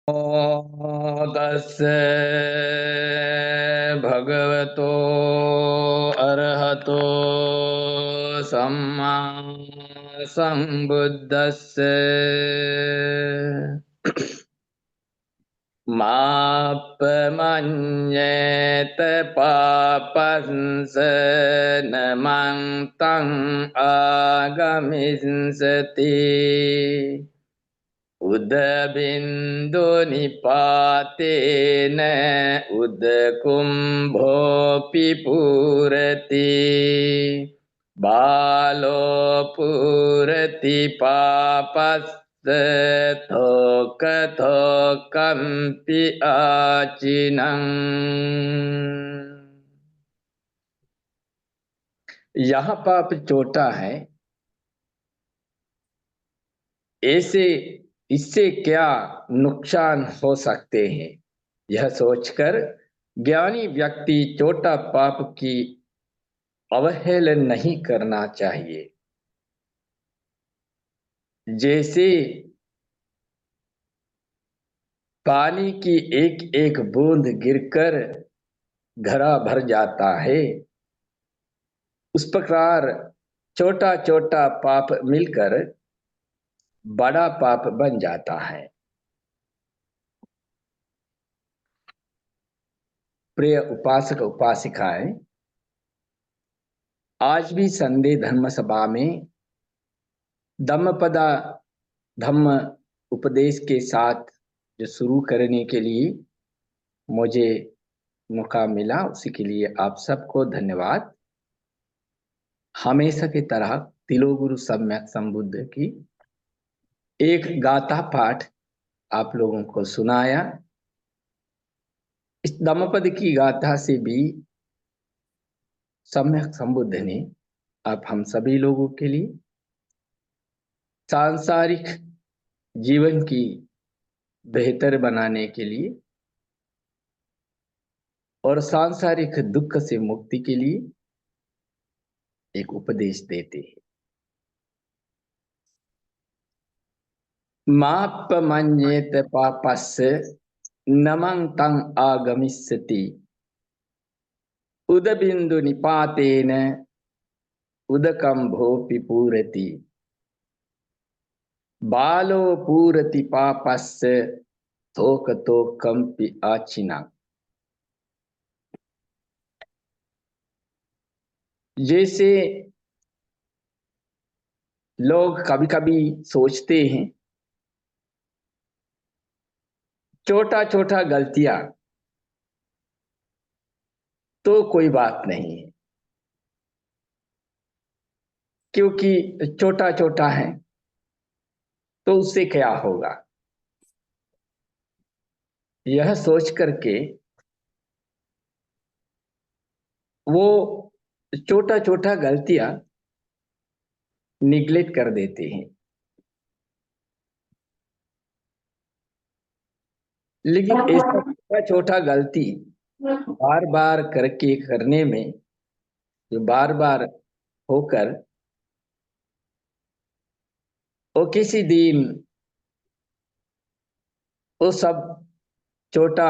तस्य भगवतो अरहतो सम्मा सम्बुद्धस्य माप्पमन्येत पापंस नमं तं आगमिष्यति उदबिन्दु निपातेन उदकुम्भोऽपि पूरति बालो पूरति पापस्य थोकथोकम्पि आचिनम्। यहाँ पाप छोटा है, ऐसे इससे क्या नुकसान हो सकते हैं, यह सोचकर ज्ञानी व्यक्ति छोटा पाप की अवहेलना नहीं करना चाहिए। जैसे पानी की एक एक बूंद गिरकर घड़ा भर जाता है, उस प्रकार छोटा छोटा पाप मिलकर बड़ा पाप बन जाता है। प्रिय उपासक उपासिकाएं, आज भी संडे धर्म सभा में धम्मपदा धम्म उपदेश के साथ जो शुरू करने के लिए मुझे मौका मिला, उसी के लिए आप सबको धन्यवाद। हमेशा की तरह तिलोगुरु सम्यक संबुद्ध की एक गाथा पाठ आप लोगों को सुनाया। इस धम्मपद की गाथा से भी सम्यक संबुद्ध ने आप हम सभी लोगों के लिए सांसारिक जीवन की बेहतर बनाने के लिए और सांसारिक दुख से मुक्ति के लिए एक उपदेश देते हैं। माप्पमन्येत पापस्य नमं तं आगमिष्यति उदबिन्दु निपातेन उदकम्भोऽपि पूरति बालो पूरति पापस्य थोकथोकम्पि आचिना। जैसे लोग कभी कभी सोचते हैं छोटा छोटा गलतियां तो कोई बात नहीं है, क्योंकि छोटा छोटा है तो उससे क्या होगा, यह सोच करके वो छोटा छोटा गलतियां निगलेक्ट कर देते हैं। लेकिन ऐसा छोटा छोटा गलती बार बार करके करने में जो बार बार होकर वो किसी दिन वो सब छोटा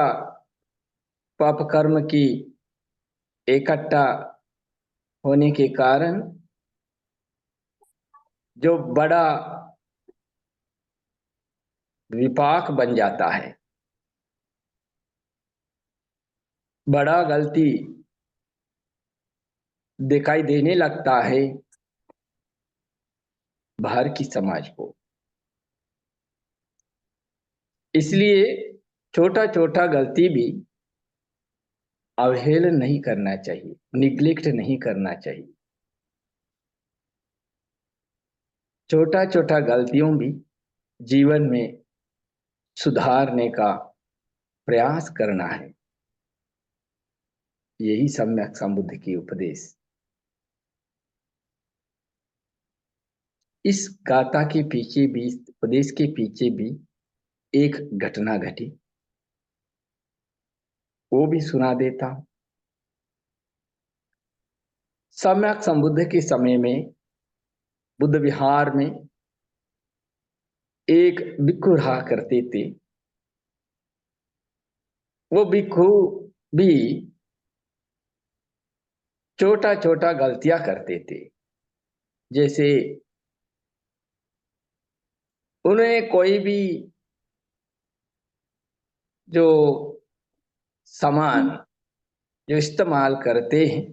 पाप कर्म की इकट्ठा होने के कारण जो बड़ा विपाक बन जाता है, बड़ा गलती दिखाई देने लगता है बाहर की समाज को। इसलिए छोटा छोटा गलती भी अवहेलना नहीं करना चाहिए, निग्लेक्ट नहीं करना चाहिए। छोटा छोटा गलतियों भी जीवन में सुधारने का प्रयास करना है, यही सम्यक संबुद्ध की उपदेश। इस गाथा के पीछे भी, उपदेश के पीछे भी एक घटना घटी, वो भी सुना देता हूं। सम्यक संबुद्ध के समय में बुद्ध विहार में एक भिक्षु रहा करते थे। वो भिक्षु भी छोटा छोटा गलतियां करते थे। जैसे उन्हें कोई भी जो सामान जो इस्तेमाल करते हैं,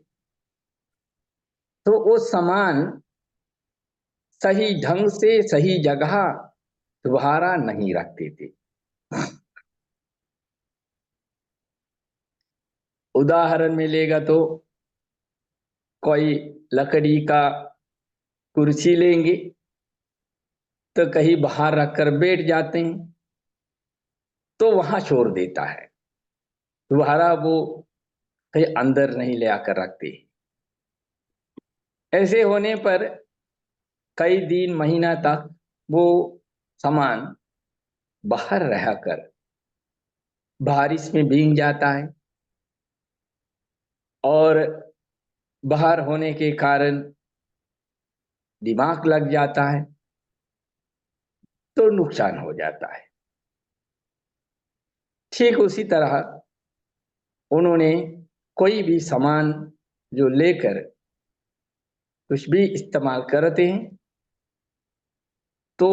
तो वो सामान सही ढंग से सही जगह दोबारा नहीं रखते थे। उदाहरण मिलेगा तो कोई लकड़ी का कुर्सी लेंगे तो कहीं बाहर रखकर बैठ जाते हैं, तो वहां छोड़ देता है, दोबारा वो कहीं अंदर नहीं ले आकर रखते। ऐसे होने पर कई दिन महीना तक वो सामान बाहर रहकर बारिश में भीग जाता है, और बाहर होने के कारण दिमाग लग जाता है, तो नुकसान हो जाता है। ठीक उसी तरह उन्होंने कोई भी सामान जो लेकर कुछ भी इस्तेमाल करते हैं, तो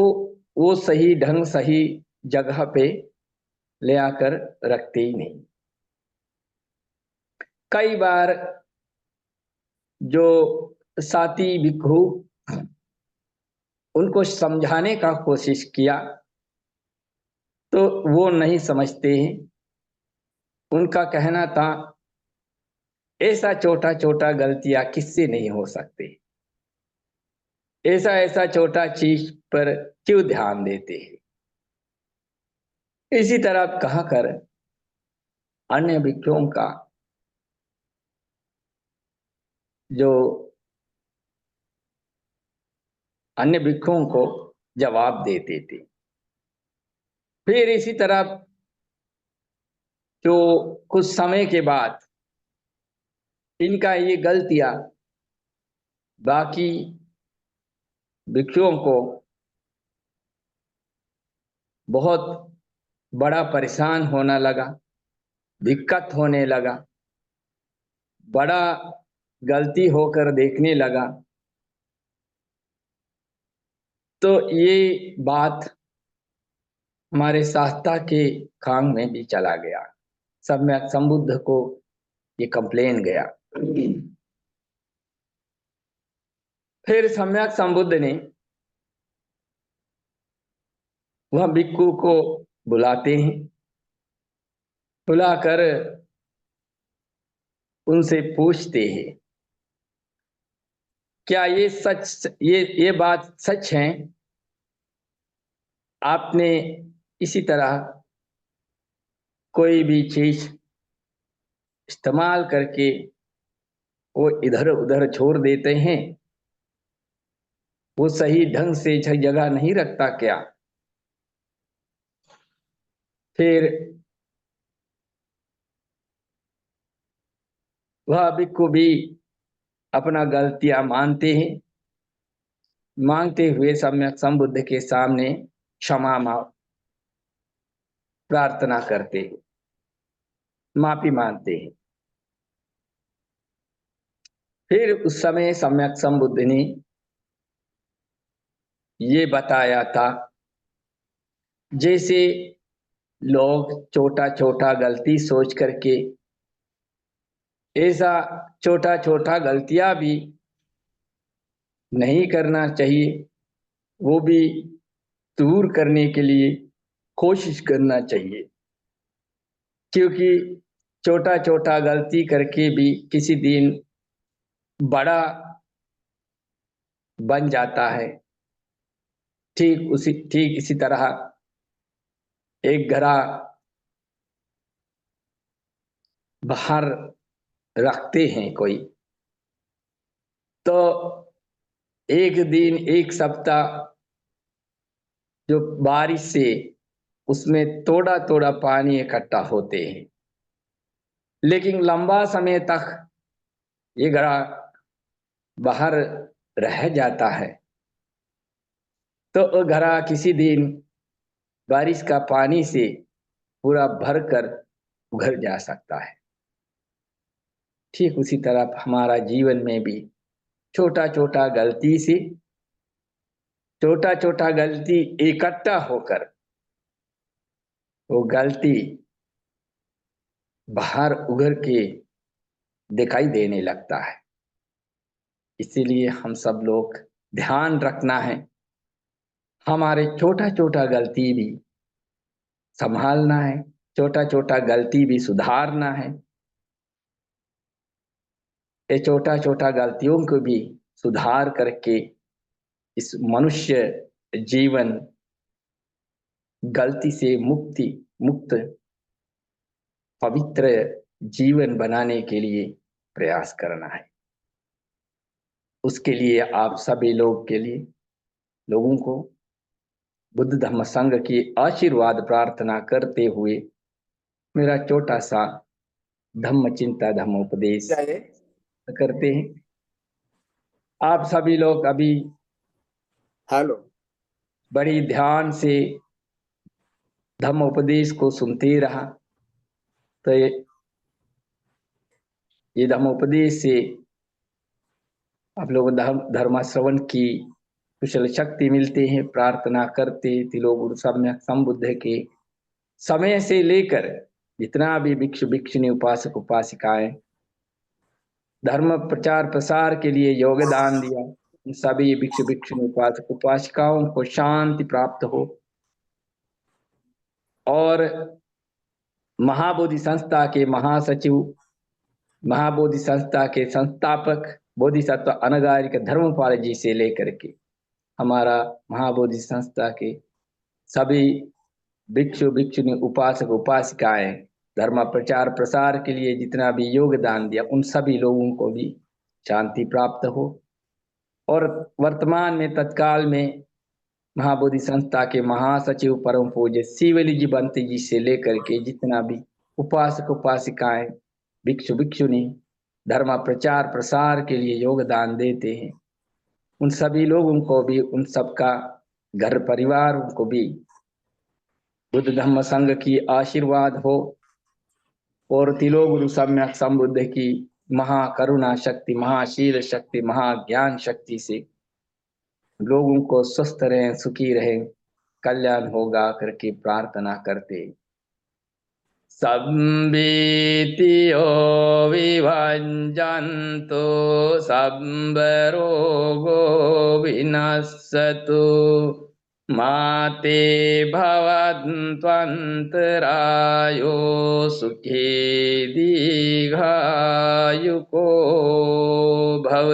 वो सही ढंग सही जगह पे ले आकर रखते ही नहीं। कई बार जो साथी भिक्षु उनको समझाने का कोशिश किया, तो वो नहीं समझते हैं। उनका कहना था, ऐसा छोटा छोटा गलतियां किससे नहीं हो सकते, ऐसा ऐसा छोटा चीज पर क्यों ध्यान देते हैं। इसी तरह कहकर अन्य भिक्षुओं का जो अन्य भिक्षुओं को जवाब देते थे। फिर इसी तरह जो कुछ समय के बाद इनका ये गलतियां बाकी भिक्षुओं को बहुत बड़ा परेशान होने लगा, दिक्कत होने लगा, बड़ा गलती होकर देखने लगा। तो ये बात हमारे शास्त्रा के कान में भी चला गया, सम्यक संबुद्ध को ये कंप्लेन गया। फिर सम्यक संबुद्ध ने वह भिक्षु को बुलाते हैं, बुलाकर उनसे पूछते हैं, क्या ये सच ये बात सच है, आपने इसी तरह कोई भी चीज इस्तेमाल करके वो इधर उधर छोड़ देते हैं, वो सही ढंग से जगह नहीं रखता क्या? फिर वह भिक्षु भी अपना गलतियां मानते हैं, मांगते हुए सम्यक संबुद्ध के सामने क्षमा प्रार्थना करते हैं, माफी मांगते हैं। फिर उस समय सम्यक संबुद्ध ने ये बताया था, जैसे लोग छोटा छोटा गलती सोच करके ऐसा छोटा छोटा गलतियां भी नहीं करना चाहिए, वो भी दूर करने के लिए कोशिश करना चाहिए। क्योंकि छोटा छोटा गलती करके भी किसी दिन बड़ा बन जाता है। ठीक इसी तरह एक घड़ा बाहर रखते हैं कोई, तो एक दिन एक सप्ताह जो बारिश से उसमें थोड़ा थोड़ा पानी इकट्ठा होते हैं, लेकिन लंबा समय तक ये घड़ा बाहर रह जाता है, तो वो घड़ा किसी दिन बारिश का पानी से पूरा भर कर उभर जा सकता है। ठीक उसी तरह हमारा जीवन में भी छोटा छोटा गलती से, छोटा छोटा गलती इकट्ठा होकर वो गलती बाहर उभर के दिखाई देने लगता है। इसीलिए हम सब लोग ध्यान रखना है, हमारे छोटा छोटा गलती भी संभालना है, छोटा छोटा गलती भी सुधारना है। ये छोटा छोटा गलतियों को भी सुधार करके इस मनुष्य जीवन गलती से मुक्त पवित्र जीवन बनाने के लिए प्रयास करना है। उसके लिए आप सभी लोगों को बुद्ध धम्म संघ की आशीर्वाद प्रार्थना करते हुए मेरा छोटा सा धम्म चिंता धम्म उपदेश करते हैं। आप सभी लोग अभी हेलो बड़ी ध्यान से धम्म उपदेश को सुनते रहा, तो ये धम्म उपदेश से आप लोग धर्म श्रवण की कुशल शक्ति मिलते हैं। प्रार्थना करते तिलोगुरु सम्यक संबुद्ध के समय से लेकर जितना भी भिक्षु भिक्षुणी उपासक उपासिकाएं धर्म प्रचार प्रसार के लिए योगदान दिया, उन सभी भिक्षु भिक्षुणी उपासक उपासिकाओं को शांति प्राप्त हो और महाबोधि संस्था के महासचिव, महाबोधि संस्था के संस्थापक बोधिसत्व अनगारिक धर्मपाल जी से लेकर के हमारा महाबोधि संस्था के सभी भिक्षु भिक्षुणी उपासक उपासिकाएं धर्म प्रचार प्रसार के लिए जितना भी योगदान दिया, उन सभी लोगों को भी शांति प्राप्त हो। और वर्तमान में तत्काल में महाबोधि संस्था के महासचिव परम पूज्य शिवली जी बंती जी से लेकर के जितना भी उपासक उपासिकाएं भिक्षु भिक्षुणी धर्म प्रचार प्रसार के लिए योगदान देते हैं, उन सभी लोगों को भी, उन सबका घर परिवार उनको भी बुद्ध धम्म संघ की आशीर्वाद हो और तिलोगुरु सम्यक संबुद्ध की महाकरुणा शक्ति, महाशील शक्ति, महाज्ञान शक्ति से लोगों को स्वस्थ रहें, सुखी रहें, कल्याण होगा करके प्रार्थना करते। सम्भीतियो विभञ्जन्तु सम्बरोगो विनश्यतु माते भवन्त्वन्तरायो सुखे दीर्घायुको भव।